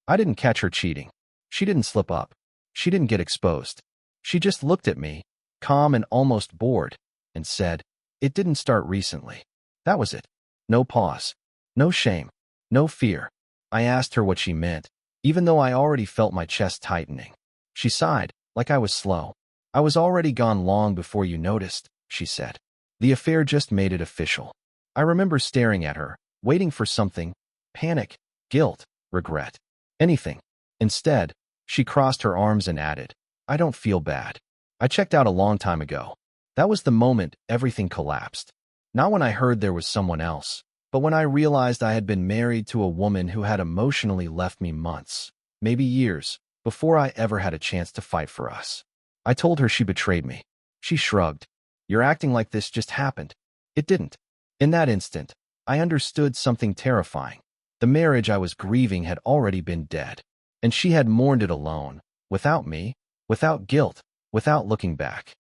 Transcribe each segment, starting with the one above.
I didn't catch her cheating. She didn't slip up. She didn't get exposed. She just looked at me, calm and almost bored, and said, "It didn't start recently." That was it. No pause. No shame. No fear. I asked her what she meant, even though I already felt my chest tightening. She sighed, like I was slow. "I was already gone long before you noticed," she said. The affair just made it official. I remember staring at her, waiting for something: panic, guilt, regret, anything. Instead, she crossed her arms and added, "I don't feel bad. I checked out a long time ago." That was the moment everything collapsed. Not when I heard there was someone else, but when I realized I had been married to a woman who had emotionally left me months, maybe years, before I ever had a chance to fight for us. I told her she betrayed me. She shrugged. "You're acting like this just happened." It didn't. In that instant, I understood something terrifying. The marriage I was grieving had already been dead, and she had mourned it alone, without me, without guilt, without looking back.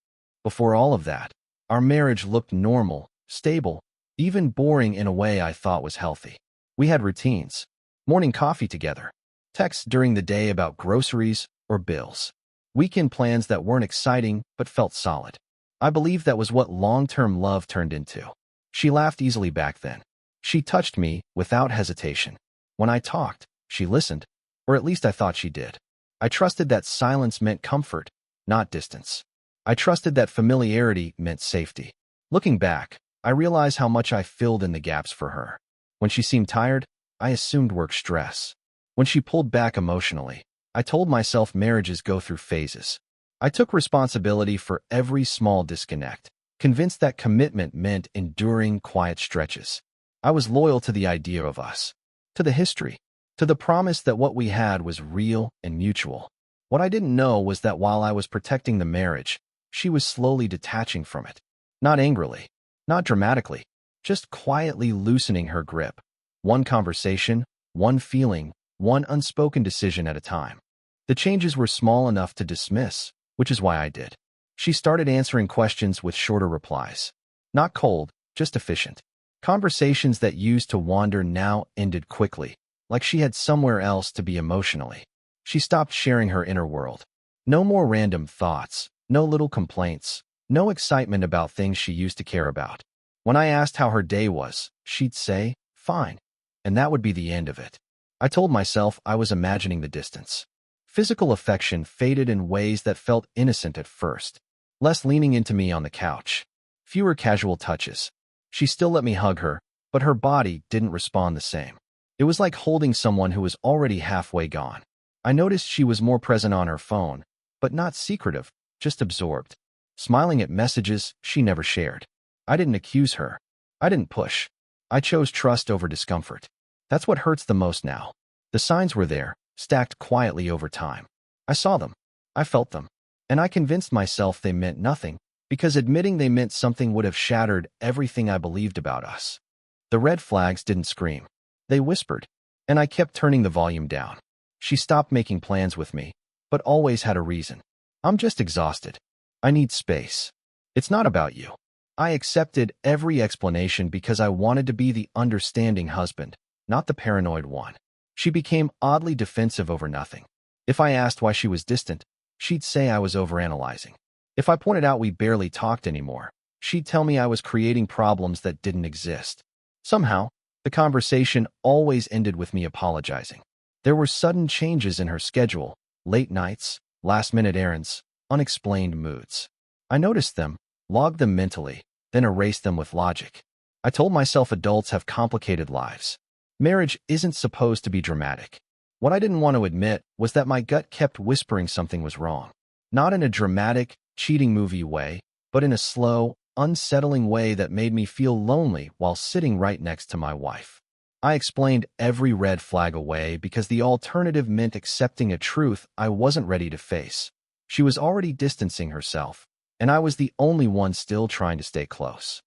Before all of that, our marriage looked normal, stable, even boring in a way I thought was healthy. We had routines: morning coffee together, texts during the day about groceries or bills, weekend plans that weren't exciting but felt solid. I believe that was what long-term love turned into. She laughed easily back then. She touched me without hesitation. When I talked, she listened, or at least I thought she did. I trusted that silence meant comfort, not distance. I trusted that familiarity meant safety. Looking back, I realize how much I filled in the gaps for her. When she seemed tired, I assumed work stress. When she pulled back emotionally, I told myself marriages go through phases. I took responsibility for every small disconnect, convinced that commitment meant enduring quiet stretches. I was loyal to the idea of us, to the history, to the promise that what we had was real and mutual. What I didn't know was that while I was protecting the marriage, she was slowly detaching from it. Not angrily, not dramatically, just quietly loosening her grip. One conversation, one feeling, one unspoken decision at a time. The changes were small enough to dismiss, which is why I did. She started answering questions with shorter replies. Not cold, just efficient. Conversations that used to wander now ended quickly, like she had somewhere else to be emotionally. She stopped sharing her inner world. No more random thoughts, no little complaints, no excitement about things she used to care about. When I asked how her day was, she'd say, "Fine." And that would be the end of it. I told myself I was imagining the distance. Physical affection faded in ways that felt innocent at first. Less leaning into me on the couch. Fewer casual touches. She still let me hug her, but her body didn't respond the same. It was like holding someone who was already halfway gone. I noticed she was more present on her phone, but not secretive, just absorbed, smiling at messages she never shared. I didn't accuse her. I didn't push. I chose trust over discomfort. That's what hurts the most now. The signs were there, stacked quietly over time. I saw them. I felt them. And I convinced myself they meant nothing, because admitting they meant something would have shattered everything I believed about us. The red flags didn't scream. They whispered, and I kept turning the volume down. She stopped making plans with me, but always had a reason. "I'm just exhausted. I need space." "It's not about you." I accepted every explanation because I wanted to be the understanding husband, not the paranoid one. She became oddly defensive over nothing. If I asked why she was distant, she'd say I was overanalyzing. If I pointed out we barely talked anymore, she'd tell me I was creating problems that didn't exist. Somehow, the conversation always ended with me apologizing. There were sudden changes in her schedule, late nights, last-minute errands, unexplained moods. I noticed them, logged them mentally, then erased them with logic. I told myself adults have complicated lives. Marriage isn't supposed to be dramatic. What I didn't want to admit was that my gut kept whispering something was wrong. Not in a dramatic, cheating movie way, but in a slow, unsettling way that made me feel lonely while sitting right next to my wife. I explained every red flag away because the alternative meant accepting a truth I wasn't ready to face. She was already distancing herself, and I was the only one still trying to stay close.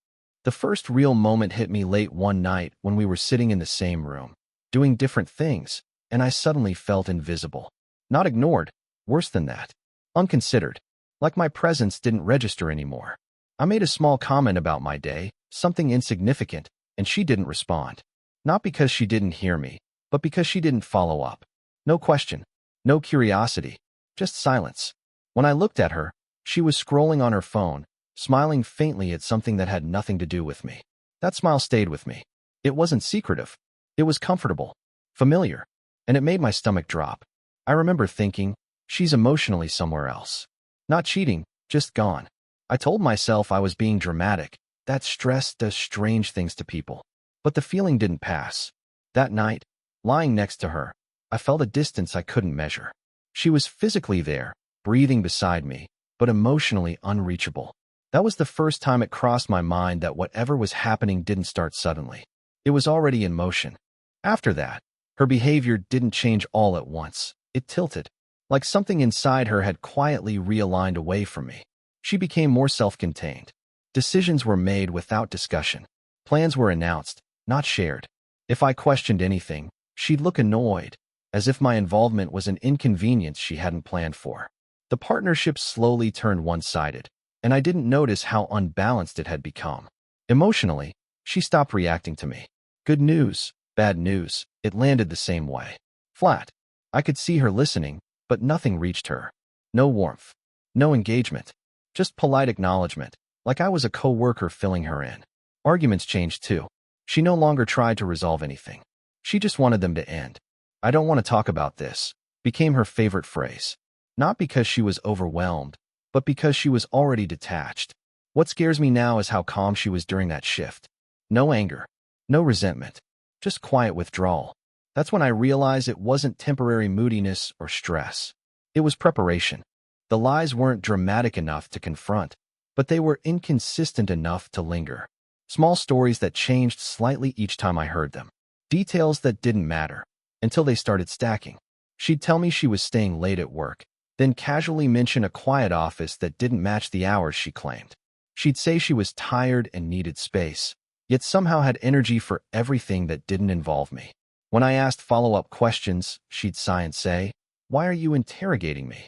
The first real moment hit me late one night when we were sitting in the same room, doing different things, and I suddenly felt invisible. Not ignored, worse than that. Unconsidered, like my presence didn't register anymore. I made a small comment about my day, something insignificant, and she didn't respond. Not because she didn't hear me, but because she didn't follow up. No question, no curiosity, just silence. When I looked at her, she was scrolling on her phone, smiling faintly at something that had nothing to do with me. That smile stayed with me. It wasn't secretive. It was comfortable, familiar, and it made my stomach drop. I remember thinking, she's emotionally somewhere else. Not cheating, just gone. I told myself I was being dramatic, that stress does strange things to people. But the feeling didn't pass. That night, lying next to her, I felt a distance I couldn't measure. She was physically there, breathing beside me, but emotionally unreachable. That was the first time it crossed my mind that whatever was happening didn't start suddenly. It was already in motion. After that, her behavior didn't change all at once. It tilted, like something inside her had quietly realigned away from me. She became more self-contained. Decisions were made without discussion. Plans were announced, not shared. If I questioned anything, she'd look annoyed, as if my involvement was an inconvenience she hadn't planned for. The partnership slowly turned one-sided, and I didn't notice how unbalanced it had become. Emotionally, she stopped reacting to me. Good news, bad news, it landed the same way. Flat. I could see her listening, but nothing reached her. No warmth. No engagement. Just polite acknowledgement, like I was a co-worker filling her in. Arguments changed too. She no longer tried to resolve anything. She just wanted them to end. "I don't want to talk about this," became her favorite phrase. Not because she was overwhelmed, but because she was already detached. What scares me now is how calm she was during that shift. No anger. No resentment. Just quiet withdrawal. That's when I realized it wasn't temporary moodiness or stress. It was preparation. The lies weren't dramatic enough to confront, but they were inconsistent enough to linger. Small stories that changed slightly each time I heard them. Details that didn't matter, until they started stacking. She'd tell me she was staying late at work, then casually mention a quiet office that didn't match the hours she claimed. She'd say she was tired and needed space, yet somehow had energy for everything that didn't involve me. When I asked follow-up questions, she'd sigh and say, "Why are you interrogating me?"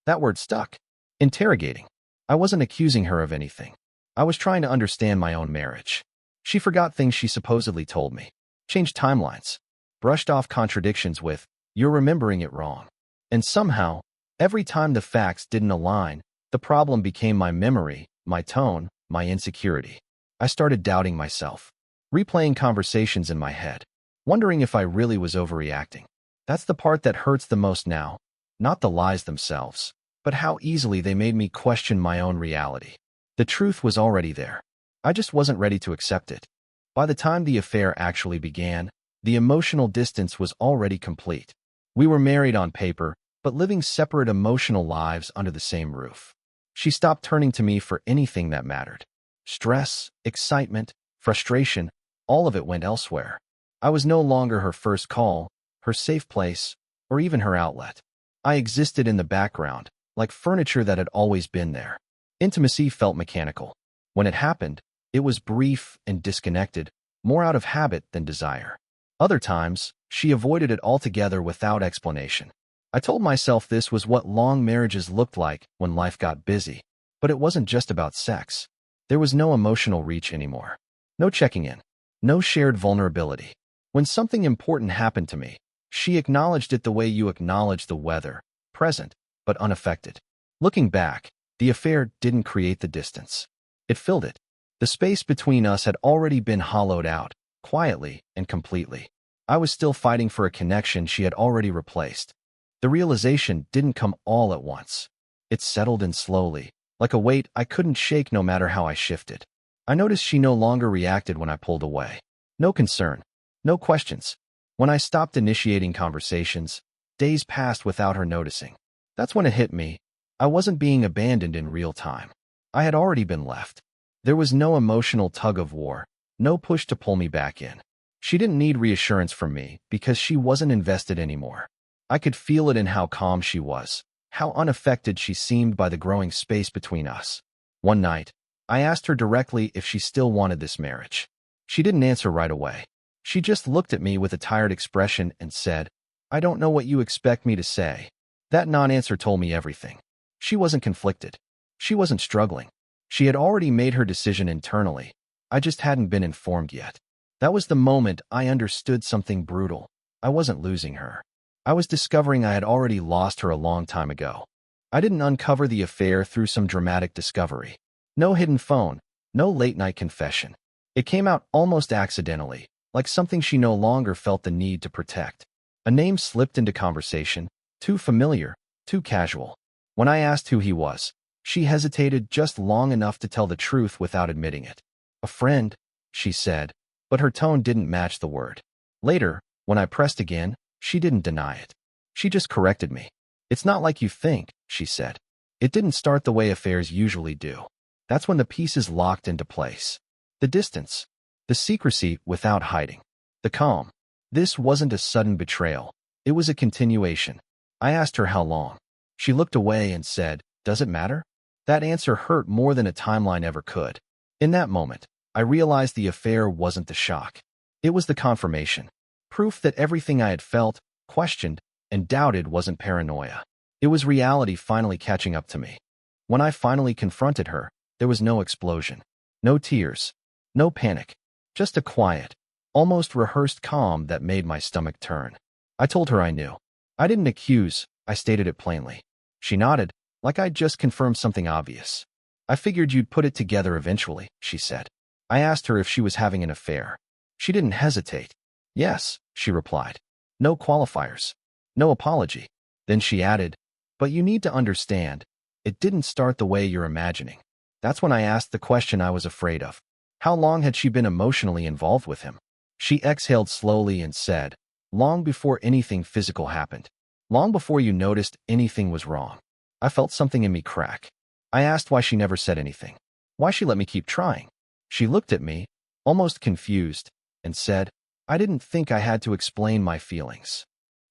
That word stuck. Interrogating. I wasn't accusing her of anything. I was trying to understand my own marriage. She forgot things she supposedly told me, changed timelines, brushed off contradictions with, "You're remembering it wrong." And somehow, every time the facts didn't align, the problem became my memory, my tone, my insecurity. I started doubting myself, replaying conversations in my head, wondering if I really was overreacting. That's the part that hurts the most now, not the lies themselves, but how easily they made me question my own reality. The truth was already there. I just wasn't ready to accept it. By the time the affair actually began, the emotional distance was already complete. We were married on paper, but living separate emotional lives under the same roof. She stopped turning to me for anything that mattered. Stress, excitement, frustration, all of it went elsewhere. I was no longer her first call, her safe place, or even her outlet. I existed in the background, like furniture that had always been there. Intimacy felt mechanical. When it happened, it was brief and disconnected, more out of habit than desire. Other times, she avoided it altogether without explanation. I told myself this was what long marriages looked like when life got busy. But it wasn't just about sex. There was no emotional reach anymore. No checking in. No shared vulnerability. When something important happened to me, she acknowledged it the way you acknowledge the weather, present, but unaffected. Looking back, the affair didn't create the distance. It filled it. The space between us had already been hollowed out, quietly and completely. I was still fighting for a connection she had already replaced. The realization didn't come all at once. It settled in slowly, like a weight I couldn't shake no matter how I shifted. I noticed she no longer reacted when I pulled away. No concern. No questions. When I stopped initiating conversations, days passed without her noticing. That's when it hit me. I wasn't being abandoned in real time. I had already been left. There was no emotional tug-of-war, no push to pull me back in. She didn't need reassurance from me because she wasn't invested anymore. I could feel it in how calm she was, how unaffected she seemed by the growing space between us. One night, I asked her directly if she still wanted this marriage. She didn't answer right away. She just looked at me with a tired expression and said, "I don't know what you expect me to say." That non-answer told me everything. She wasn't conflicted. She wasn't struggling. She had already made her decision internally. I just hadn't been informed yet. That was the moment I understood something brutal. I wasn't losing her. I was discovering I had already lost her a long time ago. I didn't uncover the affair through some dramatic discovery. No hidden phone, no late-night confession. It came out almost accidentally, like something she no longer felt the need to protect. A name slipped into conversation, too familiar, too casual. When I asked who he was, she hesitated just long enough to tell the truth without admitting it. A friend, she said, but her tone didn't match the word. Later, when I pressed again, she didn't deny it. She just corrected me. It's not like you think, she said. It didn't start the way affairs usually do. That's when the pieces locked into place. The distance. The secrecy without hiding. The calm. This wasn't a sudden betrayal. It was a continuation. I asked her how long. She looked away and said, "Does it matter?" That answer hurt more than a timeline ever could. In that moment, I realized the affair wasn't the shock. It was the confirmation. Proof that everything I had felt, questioned, and doubted wasn't paranoia. It was reality finally catching up to me. When I finally confronted her, there was no explosion. No tears. No panic. Just a quiet, almost rehearsed calm that made my stomach turn. I told her I knew. I didn't accuse, I stated it plainly. She nodded, like I'd just confirmed something obvious. "I figured you'd put it together eventually," she said. I asked her if she was having an affair. She didn't hesitate. "Yes," she replied. No qualifiers. No apology. Then she added, "But you need to understand, it didn't start the way you're imagining." That's when I asked the question I was afraid of. How long had she been emotionally involved with him? She exhaled slowly and said, "Long before anything physical happened. Long before you noticed anything was wrong." I felt something in me crack. I asked why she never said anything. Why she let me keep trying. She looked at me, almost confused, and said, "I didn't think I had to explain my feelings."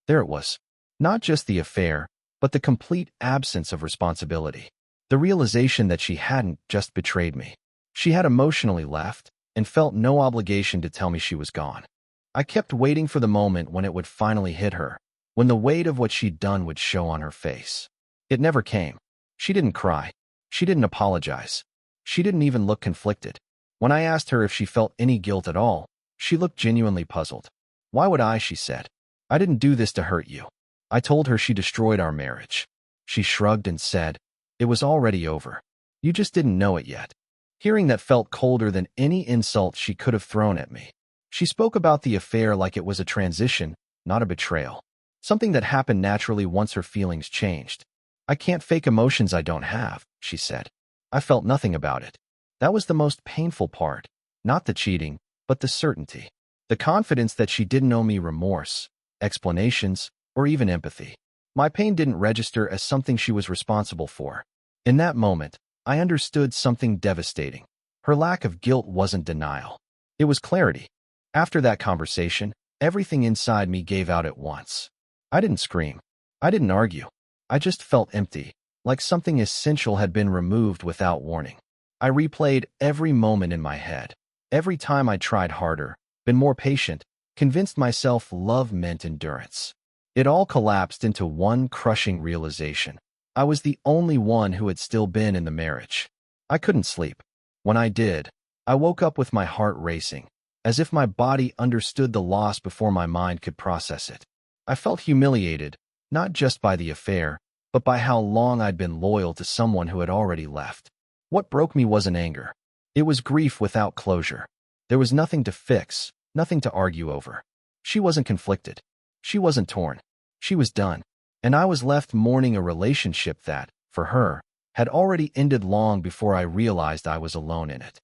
There it was. Not just the affair, but the complete absence of responsibility. The realization that she hadn't just betrayed me. She had emotionally left and felt no obligation to tell me she was gone. I kept waiting for the moment when it would finally hit her, when the weight of what she'd done would show on her face. It never came. She didn't cry. She didn't apologize. She didn't even look conflicted. When I asked her if she felt any guilt at all, she looked genuinely puzzled. "Why would I?" she said. "I didn't do this to hurt you." I told her she destroyed our marriage. She shrugged and said, "It was already over. You just didn't know it yet." Hearing that felt colder than any insult she could have thrown at me. She spoke about the affair like it was a transition, not a betrayal. Something that happened naturally once her feelings changed. "I can't fake emotions I don't have," she said. I felt nothing about it. That was the most painful part. Not the cheating, but the certainty. The confidence that she didn't owe me remorse, explanations, or even empathy. My pain didn't register as something she was responsible for. In that moment, I understood something devastating. Her lack of guilt wasn't denial. It was clarity. After that conversation, everything inside me gave out at once. I didn't scream. I didn't argue. I just felt empty, like something essential had been removed without warning. I replayed every moment in my head. Every time I tried harder, been more patient, convinced myself love meant endurance. It all collapsed into one crushing realization. I was the only one who had still been in the marriage. I couldn't sleep. When I did, I woke up with my heart racing, as if my body understood the loss before my mind could process it. I felt humiliated, not just by the affair, but by how long I'd been loyal to someone who had already left. What broke me wasn't anger. It was grief without closure. There was nothing to fix, nothing to argue over. She wasn't conflicted. She wasn't torn. She was done. And I was left mourning a relationship that, for her, had already ended long before I realized I was alone in it.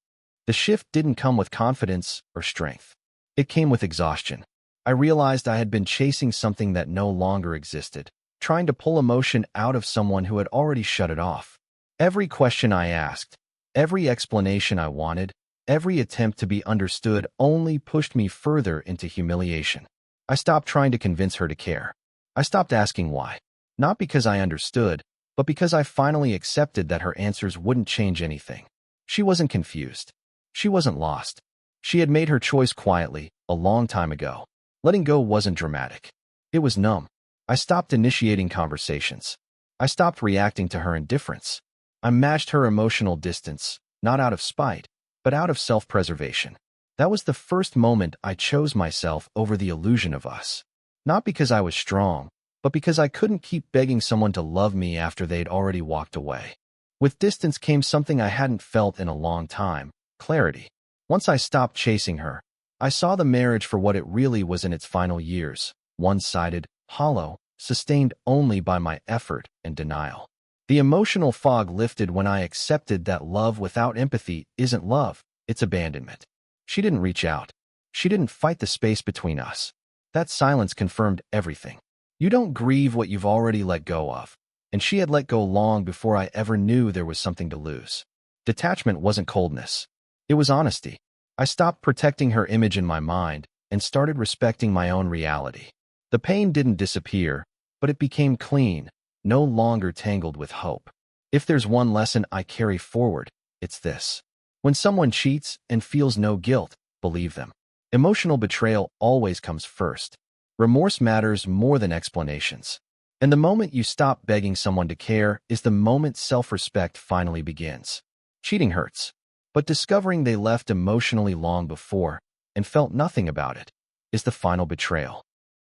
The shift didn't come with confidence or strength. It came with exhaustion. I realized I had been chasing something that no longer existed, trying to pull emotion out of someone who had already shut it off. Every question I asked, every explanation I wanted, every attempt to be understood only pushed me further into humiliation. I stopped trying to convince her to care. I stopped asking why. Not because I understood, but because I finally accepted that her answers wouldn't change anything. She wasn't confused. She wasn't lost. She had made her choice quietly, a long time ago. Letting go wasn't dramatic. It was numb. I stopped initiating conversations. I stopped reacting to her indifference. I matched her emotional distance, not out of spite, but out of self-preservation. That was the first moment I chose myself over the illusion of us. Not because I was strong, but because I couldn't keep begging someone to love me after they'd already walked away. With distance came something I hadn't felt in a long time: clarity. Once I stopped chasing her, I saw the marriage for what it really was in its final years: one-sided, hollow, sustained only by my effort and denial. The emotional fog lifted when I accepted that love without empathy isn't love, it's abandonment. She didn't reach out. She didn't fight the space between us. That silence confirmed everything. You don't grieve what you've already let go of, and she had let go long before I ever knew there was something to lose. Detachment wasn't coldness. It was honesty. I stopped protecting her image in my mind and started respecting my own reality. The pain didn't disappear, but it became clean, no longer tangled with hope. If there's one lesson I carry forward, it's this: when someone cheats and feels no guilt, believe them. Emotional betrayal always comes first. Remorse matters more than explanations. And the moment you stop begging someone to care is the moment self-respect finally begins. Cheating hurts, but discovering they left emotionally long before and felt nothing about it is the final betrayal.